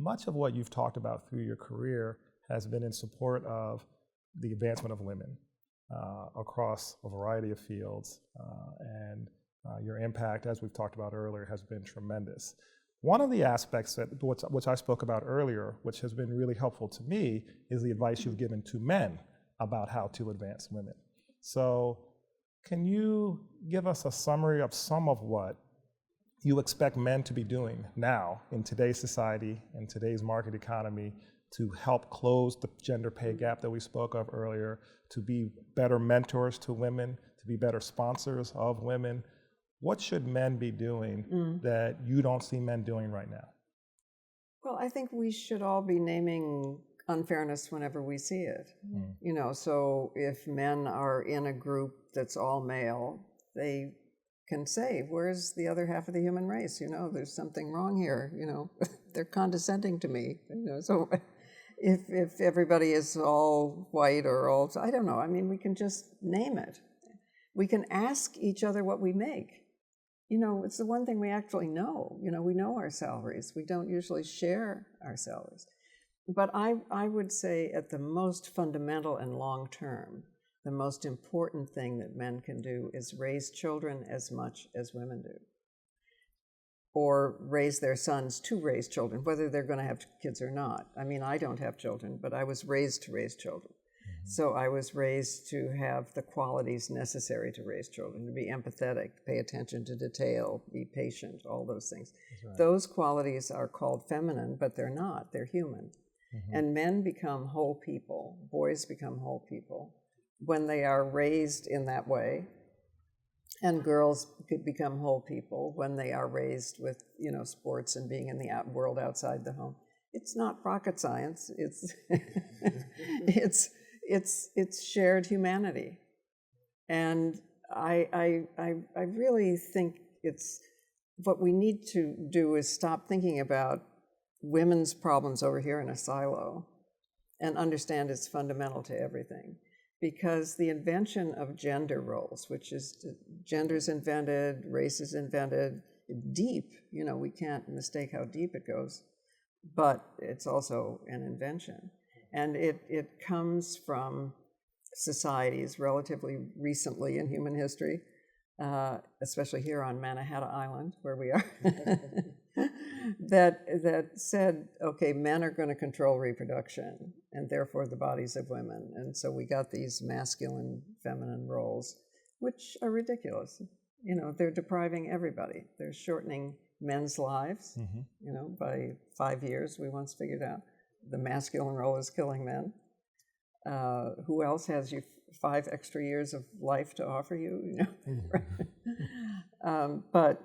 much of what you've talked about through your career has been in support of the advancement of women across a variety of fields, and your impact, as we've talked about earlier, has been tremendous. One of the aspects which I spoke about earlier, which has been really helpful to me, is the advice you've given to men about how to advance women. So can you give us a summary of some of what you expect men to be doing now in today's society, in today's market economy, to help close the gender pay gap that we spoke of earlier, to be better mentors to women, to be better sponsors of women? What should men be doing that you don't see men doing right now? Well, I think we should all be naming unfairness whenever we see it. You know, so if men are in a group that's all male, they can say, where's the other half of the human race? You know, there's something wrong here. You know, they're condescending to me. You know, so if everybody is all white or all, I don't know. I mean, we can just name it. We can ask each other what we make. You know, it's the one thing we actually know. You know, we know our salaries. We don't usually share our salaries. But I would say at the most fundamental and long term, the most important thing that men can do is raise children as much as women do. Or raise their sons to raise children, whether they're going to have kids or not. I mean, I don't have children, but I was raised to raise children. So I was raised to have the qualities necessary to raise children, to be empathetic, pay attention to detail, be patient, all those things. Right. Those qualities are called feminine, but they're not. They're human. And men become whole people, boys become whole people when they are raised in that way. And girls could become whole people when they are raised with, you know, sports and being in the world outside the home. It's not rocket science. It's shared humanity. And I really think it's what we need to do is stop thinking about women's problems over here in a silo and understand it's fundamental to everything. Because the invention of gender roles, which is gender's invented, race is invented, deep, you know, we can't mistake how deep it goes, but it's also an invention. And it comes from societies relatively recently in human history, especially here on Manhattan Island, where we are, that said, okay, men are going to control reproduction, and therefore the bodies of women. And so we got these masculine, feminine roles, which are ridiculous. You know, they're depriving everybody. They're shortening men's lives, you know, by 5 years, we once figured out. The masculine role is killing men. Who else has you 5 extra years of life to offer you? You know? But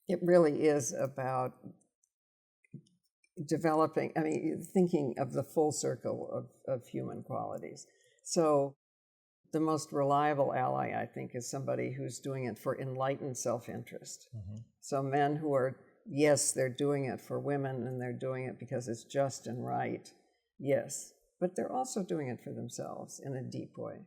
it really is about developing, I mean, thinking of the full circle of human qualities. So the most reliable ally, I think, is somebody who's doing it for enlightened self-interest. So men who are, yes, they're doing it for women and they're doing it because it's just and right, yes, but they're also doing it for themselves in a deep way.